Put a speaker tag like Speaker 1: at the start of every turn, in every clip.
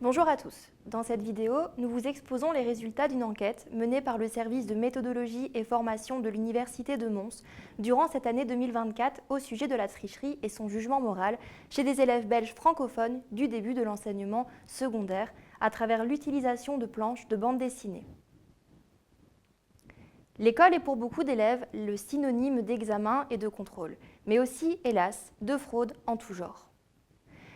Speaker 1: Bonjour à tous. Dans cette vidéo, nous vous exposons les résultats d'une enquête menée par le service de méthodologie et formation de l'Université de Mons durant cette année 2024 au sujet de la tricherie et son jugement moral chez des élèves belges francophones du début de l'enseignement secondaire à travers l'utilisation de planches de bande dessinée. L'école est pour beaucoup d'élèves le synonyme d'examen et de contrôle, mais aussi, hélas, de fraude en tout genre.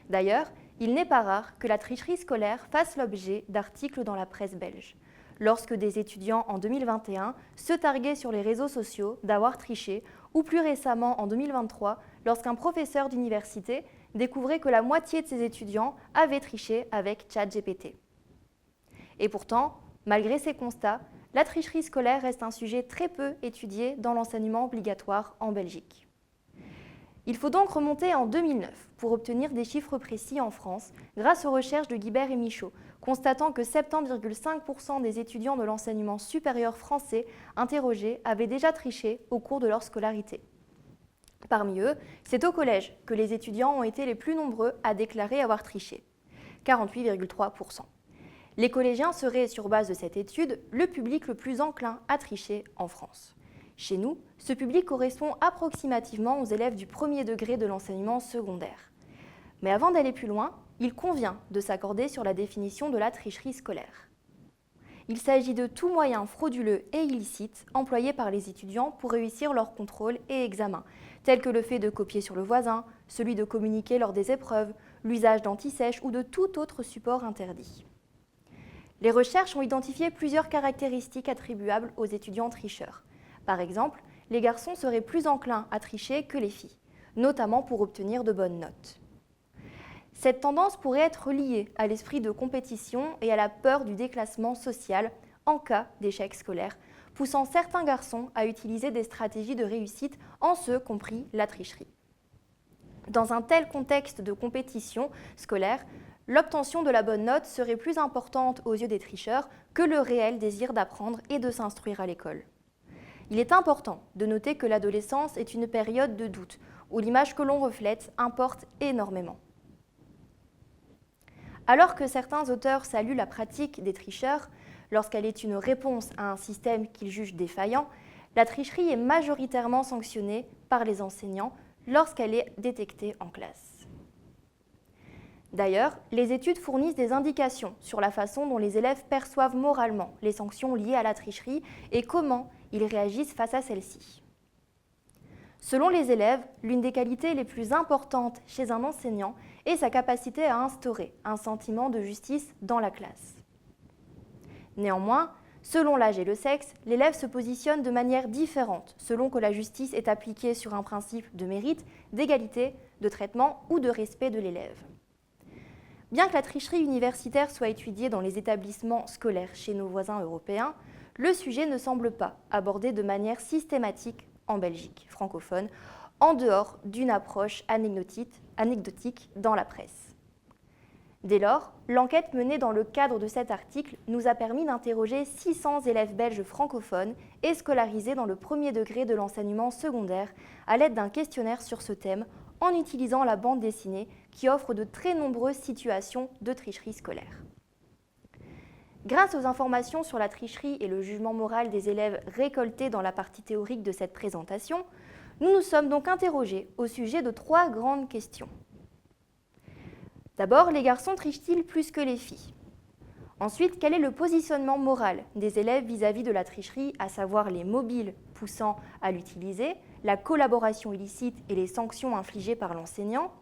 Speaker 1: D'ailleurs, il n'est pas rare que la tricherie scolaire fasse l'objet d'articles dans la presse belge, lorsque des étudiants en 2021 se targuaient sur les réseaux sociaux d'avoir triché, ou plus récemment en 2023, lorsqu'un professeur d'université découvrait que la moitié de ses étudiants avaient triché avec ChatGPT. Et pourtant, malgré ces constats, la tricherie scolaire reste un sujet très peu étudié dans l'enseignement obligatoire en Belgique. Il faut donc remonter en 2009 pour obtenir des chiffres précis en France grâce aux recherches de Guibert et Michaud, constatant que 70,5% des étudiants de l'enseignement supérieur français interrogés avaient déjà triché au cours de leur scolarité. Parmi eux, c'est au collège que les étudiants ont été les plus nombreux à déclarer avoir triché, 48,3%. Les collégiens seraient, sur base de cette étude, le public le plus enclin à tricher en France. Chez nous, ce public correspond approximativement aux élèves du premier degré de l'enseignement secondaire. Mais avant d'aller plus loin, il convient de s'accorder sur la définition de la tricherie scolaire. Il s'agit de tout moyen frauduleux et illicite employé par les étudiants pour réussir leurs contrôles et examens, tels que le fait de copier sur le voisin, celui de communiquer lors des épreuves, l'usage d'antisèche ou de tout autre support interdit. Les recherches ont identifié plusieurs caractéristiques attribuables aux étudiants tricheurs. Par exemple, les garçons seraient plus enclins à tricher que les filles, notamment pour obtenir de bonnes notes. Cette tendance pourrait être liée à l'esprit de compétition et à la peur du déclassement social en cas d'échec scolaire, poussant certains garçons à utiliser des stratégies de réussite, en ce compris la tricherie. Dans un tel contexte de compétition scolaire, l'obtention de la bonne note serait plus importante aux yeux des tricheurs que le réel désir d'apprendre et de s'instruire à l'école. Il est important de noter que l'adolescence est une période de doute, où l'image que l'on reflète importe énormément. Alors que certains auteurs saluent la pratique des tricheurs, lorsqu'elle est une réponse à un système qu'ils jugent défaillant, la tricherie est majoritairement sanctionnée par les enseignants lorsqu'elle est détectée en classe. D'ailleurs, les études fournissent des indications sur la façon dont les élèves perçoivent moralement les sanctions liées à la tricherie et comment ils réagissent face à celles-ci. Selon les élèves, l'une des qualités les plus importantes chez un enseignant est sa capacité à instaurer un sentiment de justice dans la classe. Néanmoins, selon l'âge et le sexe, l'élève se positionne de manière différente selon que la justice est appliquée sur un principe de mérite, d'égalité, de traitement ou de respect de l'élève. Bien que la tricherie universitaire soit étudiée dans les établissements scolaires chez nos voisins européens, le sujet ne semble pas abordé de manière systématique en Belgique francophone, en dehors d'une approche anecdotique dans la presse. Dès lors, l'enquête menée dans le cadre de cet article nous a permis d'interroger 600 élèves belges francophones et scolarisés dans le premier degré de l'enseignement secondaire à l'aide d'un questionnaire sur ce thème en utilisant la bande dessinée qui offre de très nombreuses situations de tricherie scolaire. Grâce aux informations sur la tricherie et le jugement moral des élèves récoltés dans la partie théorique de cette présentation, nous nous sommes donc interrogés au sujet de 3 grandes questions. D'abord, les garçons trichent-ils plus que les filles ? Ensuite, quel est le positionnement moral des élèves vis-à-vis de la tricherie, à savoir les mobiles poussant à l'utiliser, la collaboration illicite et les sanctions infligées par l'enseignant ?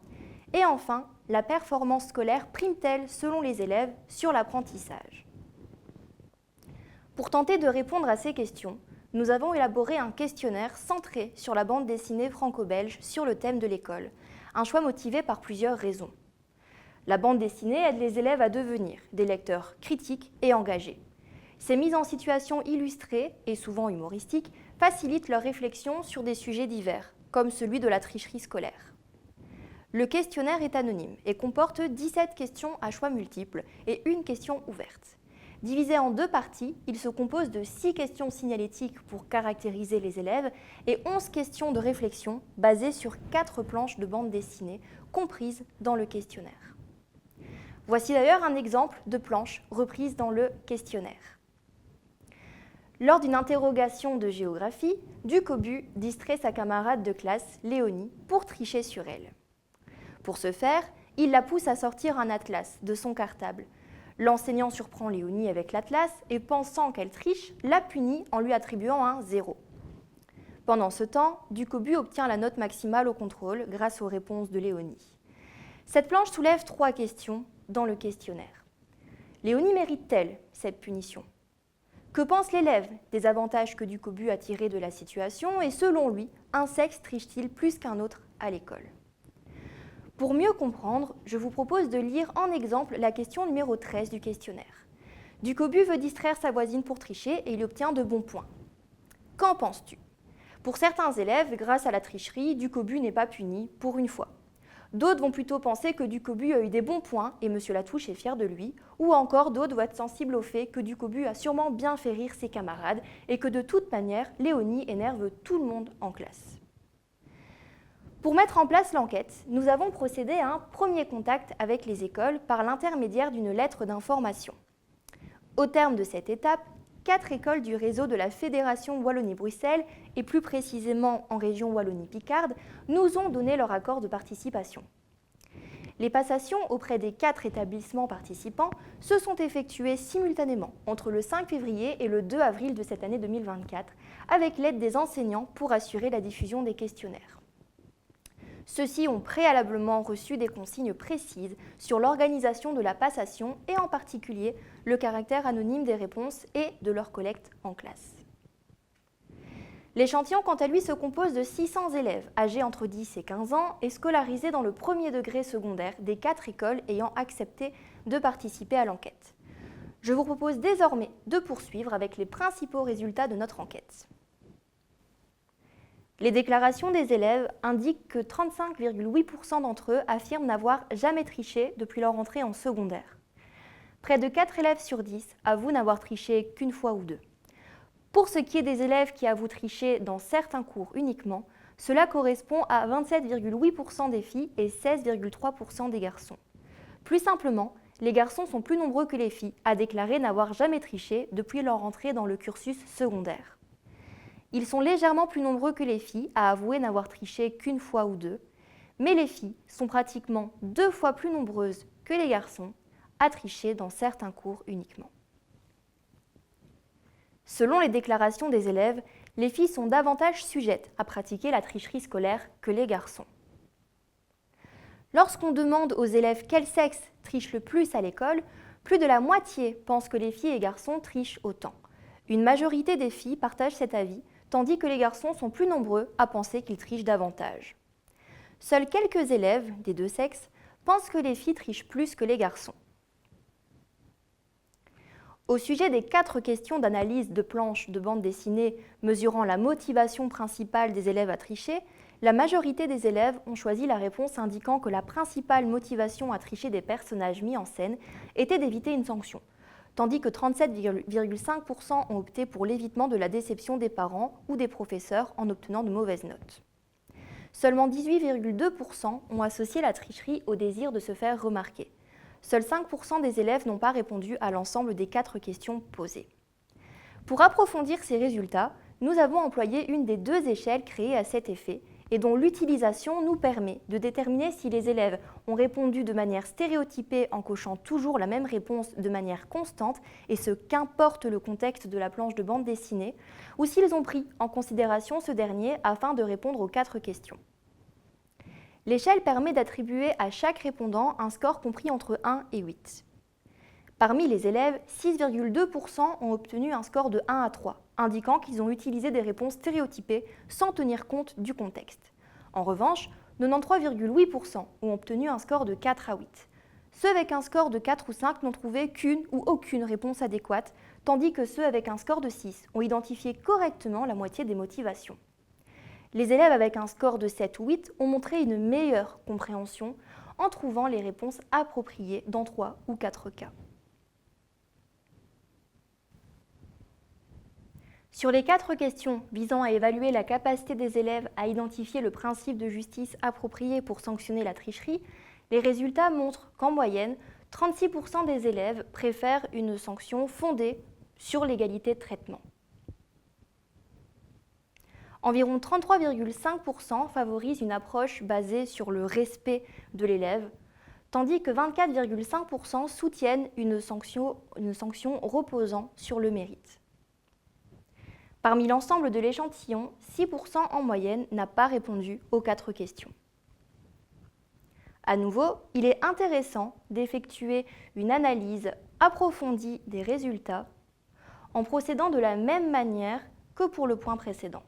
Speaker 1: Et enfin, la performance scolaire prime-t-elle, selon les élèves, sur l'apprentissage ? Pour tenter de répondre à ces questions, nous avons élaboré un questionnaire centré sur la bande dessinée franco-belge sur le thème de l'école, un choix motivé par plusieurs raisons. La bande dessinée aide les élèves à devenir des lecteurs critiques et engagés. Ces mises en situation illustrées, et souvent humoristiques, facilitent leur réflexion sur des sujets divers, comme celui de la tricherie scolaire. Le questionnaire est anonyme et comporte 17 questions à choix multiples et une question ouverte. Divisé en 2 parties, il se compose de 6 questions signalétiques pour caractériser les élèves et 11 questions de réflexion basées sur 4 planches de bande dessinée comprises dans le questionnaire. Voici d'ailleurs un exemple de planche reprise dans le questionnaire. Lors d'une interrogation de géographie, Ducobu distrait sa camarade de classe, Léonie, pour tricher sur elle. Pour ce faire, il la pousse à sortir un atlas de son cartable. L'enseignant surprend Léonie avec l'atlas et, pensant qu'elle triche, la punit en lui attribuant un 0. Pendant ce temps, Ducobu obtient la note maximale au contrôle grâce aux réponses de Léonie. Cette planche soulève 3 questions dans le questionnaire. Léonie mérite-t-elle cette punition ? Que pense l'élève des avantages que Ducobu a tirés de la situation et selon lui, un sexe triche-t-il plus qu'un autre à l'école ? Pour mieux comprendre, je vous propose de lire en exemple la question numéro 13 du questionnaire. Ducobu veut distraire sa voisine pour tricher et il obtient de bons points. Qu'en penses-tu ? Pour certains élèves, grâce à la tricherie, Ducobu n'est pas puni pour une fois. D'autres vont plutôt penser que Ducobu a eu des bons points et M. Latouche est fier de lui, ou encore d'autres vont être sensibles au fait que Ducobu a sûrement bien fait rire ses camarades et que de toute manière, Léonie énerve tout le monde en classe. Pour mettre en place l'enquête, nous avons procédé à un premier contact avec les écoles par l'intermédiaire d'une lettre d'information. Au terme de cette étape, 4 écoles du réseau de la Fédération Wallonie-Bruxelles, et plus précisément en région Wallonie-Picarde, nous ont donné leur accord de participation. Les passations auprès des 4 établissements participants se sont effectuées simultanément entre le 5 février et le 2 avril de cette année 2024, avec l'aide des enseignants pour assurer la diffusion des questionnaires. Ceux-ci ont préalablement reçu des consignes précises sur l'organisation de la passation et en particulier le caractère anonyme des réponses et de leur collecte en classe. L'échantillon, quant à lui, se compose de 600 élèves âgés entre 10 et 15 ans et scolarisés dans le premier degré secondaire des 4 écoles ayant accepté de participer à l'enquête. Je vous propose désormais de poursuivre avec les principaux résultats de notre enquête. Les déclarations des élèves indiquent que 35,8% d'entre eux affirment n'avoir jamais triché depuis leur entrée en secondaire. Près de 4 élèves sur 10 avouent n'avoir triché qu'une fois ou deux. Pour ce qui est des élèves qui avouent tricher dans certains cours uniquement, cela correspond à 27,8% des filles et 16,3% des garçons. Plus simplement, les garçons sont plus nombreux que les filles à déclarer n'avoir jamais triché depuis leur entrée dans le cursus secondaire. Ils sont légèrement plus nombreux que les filles à avouer n'avoir triché qu'une fois ou deux, mais les filles sont pratiquement 2 fois plus nombreuses que les garçons à tricher dans certains cours uniquement. Selon les déclarations des élèves, les filles sont davantage sujettes à pratiquer la tricherie scolaire que les garçons. Lorsqu'on demande aux élèves quel sexe triche le plus à l'école, plus de la moitié pensent que les filles et garçons trichent autant. Une majorité des filles partagent cet avis, tandis que les garçons sont plus nombreux à penser qu'ils trichent davantage. Seuls quelques élèves des deux sexes pensent que les filles trichent plus que les garçons. Au sujet des 4 questions d'analyse de planches de bande dessinée mesurant la motivation principale des élèves à tricher, la majorité des élèves ont choisi la réponse indiquant que la principale motivation à tricher des personnages mis en scène était d'éviter une sanction, tandis que 37,5% ont opté pour l'évitement de la déception des parents ou des professeurs en obtenant de mauvaises notes. Seulement 18,2% ont associé la tricherie au désir de se faire remarquer. Seuls 5% des élèves n'ont pas répondu à l'ensemble des 4 questions posées. Pour approfondir ces résultats, nous avons employé une des 2 échelles créées à cet effet et dont l'utilisation nous permet de déterminer si les élèves ont répondu de manière stéréotypée en cochant toujours la même réponse de manière constante, et ce qu'importe le contexte de la planche de bande dessinée, ou s'ils ont pris en considération ce dernier afin de répondre aux 4 questions. L'échelle permet d'attribuer à chaque répondant un score compris entre 1 et 8. Parmi les élèves, 6,2% ont obtenu un score de 1 à 3, indiquant qu'ils ont utilisé des réponses stéréotypées sans tenir compte du contexte. En revanche, 93,8% ont obtenu un score de 4 à 8. Ceux avec un score de 4 ou 5 n'ont trouvé qu'une ou aucune réponse adéquate, tandis que ceux avec un score de 6 ont identifié correctement la moitié des motivations. Les élèves avec un score de 7 ou 8 ont montré une meilleure compréhension en trouvant les réponses appropriées dans 3 ou 4 cas. Sur les 4 questions visant à évaluer la capacité des élèves à identifier le principe de justice approprié pour sanctionner la tricherie, les résultats montrent qu'en moyenne, 36% des élèves préfèrent une sanction fondée sur l'égalité de traitement. Environ 33,5% favorisent une approche basée sur le respect de l'élève, tandis que 24,5% soutiennent une sanction reposant sur le mérite. Parmi l'ensemble de l'échantillon, 6% en moyenne n'a pas répondu aux 4 questions. À nouveau, il est intéressant d'effectuer une analyse approfondie des résultats en procédant de la même manière que pour le point précédent.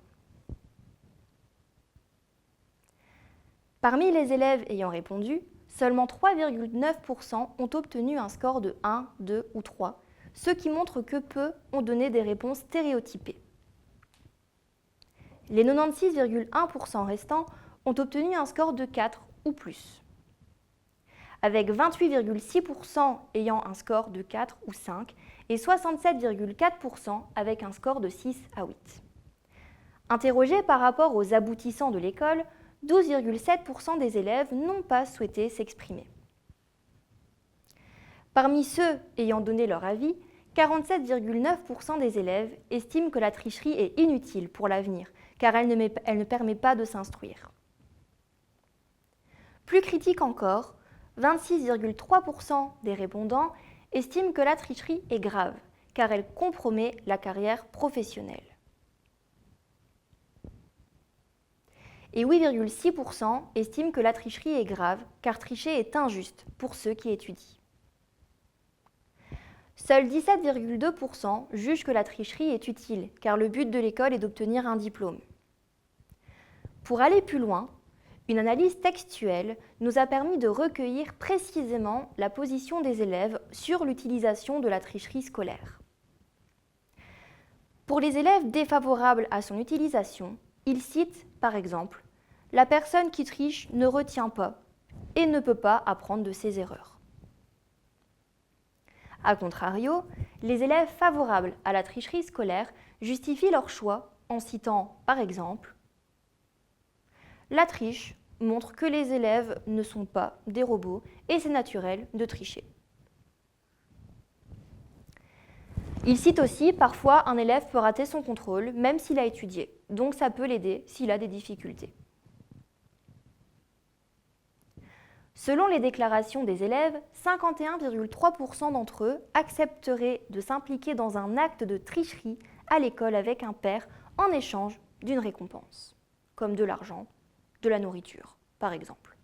Speaker 1: Parmi les élèves ayant répondu, seulement 3,9% ont obtenu un score de 1, 2 ou 3, ce qui montre que peu ont donné des réponses stéréotypées. Les 96,1% restants ont obtenu un score de 4 ou plus, avec 28,6% ayant un score de 4 ou 5 et 67,4% avec un score de 6 à 8. Interrogés par rapport aux aboutissants de l'école, 12,7% des élèves n'ont pas souhaité s'exprimer. Parmi ceux ayant donné leur avis, 47,9% des élèves estiment que la tricherie est inutile pour l'avenir, car elle ne permet pas de s'instruire. Plus critique encore, 26,3% des répondants estiment que la tricherie est grave, car elle compromet la carrière professionnelle. Et 8,6% estiment que la tricherie est grave, car tricher est injuste pour ceux qui étudient. Seuls 17,2% jugent que la tricherie est utile, car le but de l'école est d'obtenir un diplôme. Pour aller plus loin, une analyse textuelle nous a permis de recueillir précisément la position des élèves sur l'utilisation de la tricherie scolaire. Pour les élèves défavorables à son utilisation, ils citent, par exemple, « La personne qui triche ne retient pas et ne peut pas apprendre de ses erreurs ». A contrario, les élèves favorables à la tricherie scolaire justifient leur choix en citant, par exemple, « La triche montre que les élèves ne sont pas des robots et c'est naturel de tricher ». Il cite aussi, parfois, un élève peut rater son contrôle, même s'il a étudié, donc ça peut l'aider s'il a des difficultés. Selon les déclarations des élèves, 51,3% d'entre eux accepteraient de s'impliquer dans un acte de tricherie à l'école avec un père en échange d'une récompense, comme de l'argent, de la nourriture, par exemple.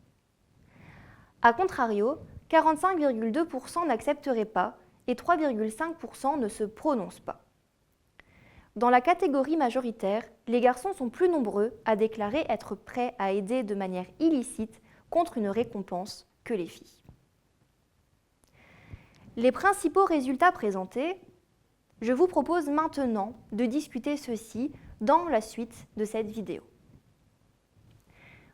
Speaker 1: A contrario, 45,2% n'accepteraient pas et 3,5% ne se prononcent pas. Dans la catégorie majoritaire, les garçons sont plus nombreux à déclarer être prêts à aider de manière illicite contre une récompense que les filles. Les principaux résultats présentés, je vous propose maintenant de discuter ceux-ci dans la suite de cette vidéo.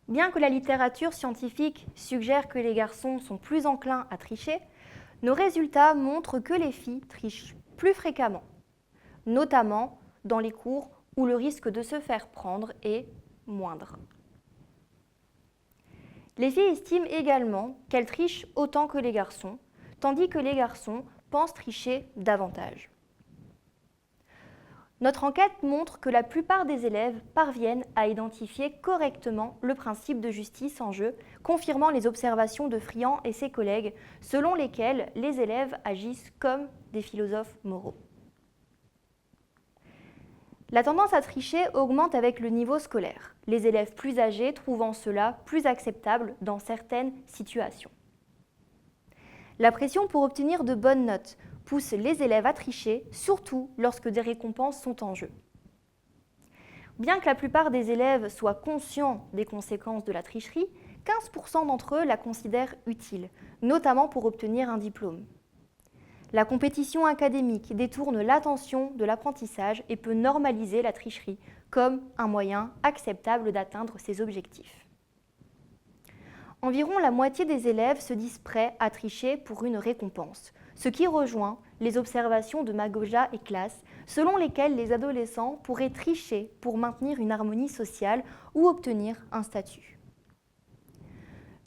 Speaker 1: Bien que la littérature scientifique suggère que les garçons sont plus enclins à tricher, nos résultats montrent que les filles trichent plus fréquemment, notamment dans les cours où le risque de se faire prendre est moindre. Les filles estiment également qu'elles trichent autant que les garçons, tandis que les garçons pensent tricher davantage. Notre enquête montre que la plupart des élèves parviennent à identifier correctement le principe de justice en jeu, confirmant les observations de Friand et ses collègues, selon lesquelles les élèves agissent comme des philosophes moraux. La tendance à tricher augmente avec le niveau scolaire, les élèves plus âgés trouvant cela plus acceptable dans certaines situations. La pression pour obtenir de bonnes notes pousse les élèves à tricher, surtout lorsque des récompenses sont en jeu. Bien que la plupart des élèves soient conscients des conséquences de la tricherie, 15% d'entre eux la considèrent utile, notamment pour obtenir un diplôme. La compétition académique détourne l'attention de l'apprentissage et peut normaliser la tricherie comme un moyen acceptable d'atteindre ses objectifs. Environ la moitié des élèves se disent prêts à tricher pour une récompense, ce qui rejoint les observations de Magoja et Claes, selon lesquelles les adolescents pourraient tricher pour maintenir une harmonie sociale ou obtenir un statut.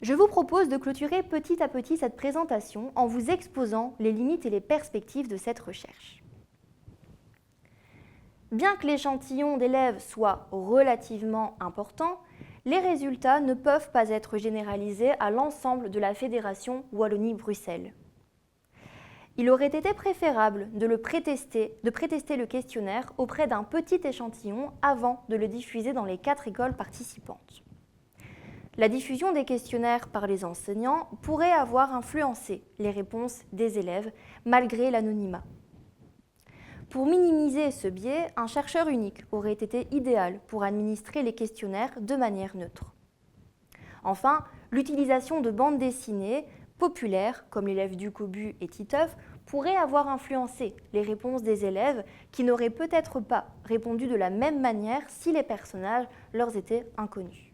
Speaker 1: Je vous propose de clôturer petit à petit cette présentation en vous exposant les limites et les perspectives de cette recherche. Bien que l'échantillon d'élèves soit relativement important, les résultats ne peuvent pas être généralisés à l'ensemble de la Fédération Wallonie-Bruxelles. Il aurait été préférable de prétester le questionnaire auprès d'un petit échantillon avant de le diffuser dans les 4 écoles participantes. La diffusion des questionnaires par les enseignants pourrait avoir influencé les réponses des élèves malgré l'anonymat. Pour minimiser ce biais, un chercheur unique aurait été idéal pour administrer les questionnaires de manière neutre. Enfin, l'utilisation de bandes dessinées populaires, comme l'élève du Cobu et Titeuf, pourrait avoir influencé les réponses des élèves qui n'auraient peut-être pas répondu de la même manière si les personnages leur étaient inconnus.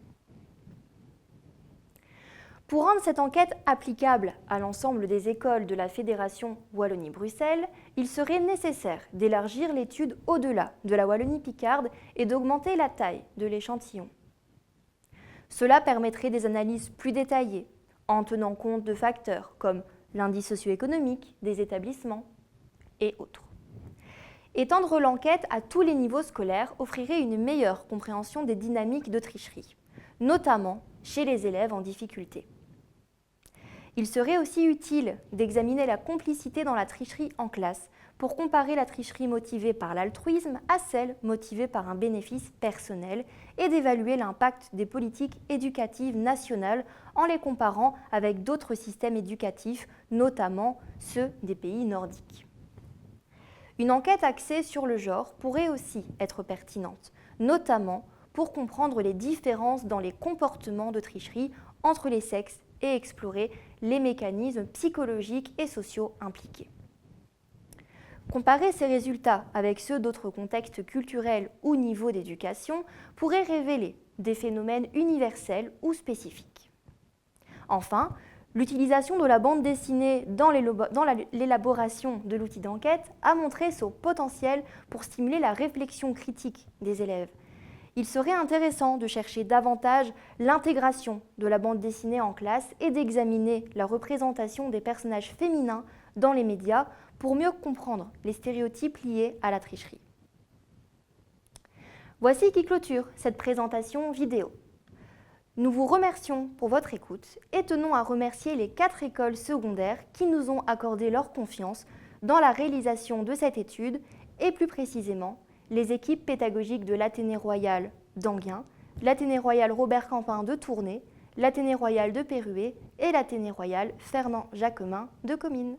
Speaker 1: Pour rendre cette enquête applicable à l'ensemble des écoles de la Fédération Wallonie-Bruxelles, il serait nécessaire d'élargir l'étude au-delà de la Wallonie-Picarde et d'augmenter la taille de l'échantillon. Cela permettrait des analyses plus détaillées, en tenant compte de facteurs comme l'indice socio-économique des établissements et autres. Étendre l'enquête à tous les niveaux scolaires offrirait une meilleure compréhension des dynamiques de tricherie, notamment chez les élèves en difficulté. Il serait aussi utile d'examiner la complicité dans la tricherie en classe pour comparer la tricherie motivée par l'altruisme à celle motivée par un bénéfice personnel et d'évaluer l'impact des politiques éducatives nationales en les comparant avec d'autres systèmes éducatifs, notamment ceux des pays nordiques. Une enquête axée sur le genre pourrait aussi être pertinente, notamment pour comprendre les différences dans les comportements de tricherie entre les sexes et explorer les mécanismes psychologiques et sociaux impliqués. Comparer ces résultats avec ceux d'autres contextes culturels ou niveaux d'éducation pourrait révéler des phénomènes universels ou spécifiques. Enfin, l'utilisation de la bande dessinée dans l'élaboration de l'outil d'enquête a montré son potentiel pour stimuler la réflexion critique des élèves. Il serait intéressant de chercher davantage l'intégration de la bande dessinée en classe et d'examiner la représentation des personnages féminins dans les médias pour mieux comprendre les stéréotypes liés à la tricherie. Voici qui clôture cette présentation vidéo. Nous vous remercions pour votre écoute et tenons à remercier les 4 écoles secondaires qui nous ont accordé leur confiance dans la réalisation de cette étude et plus précisément les équipes pédagogiques de l'Athénée Royal d'Anguin, l'Athénée Royal Robert Campin de Tournai, l'Athénée Royal de Pérué et l'Athénée Royal Fernand Jacquemin de Comines.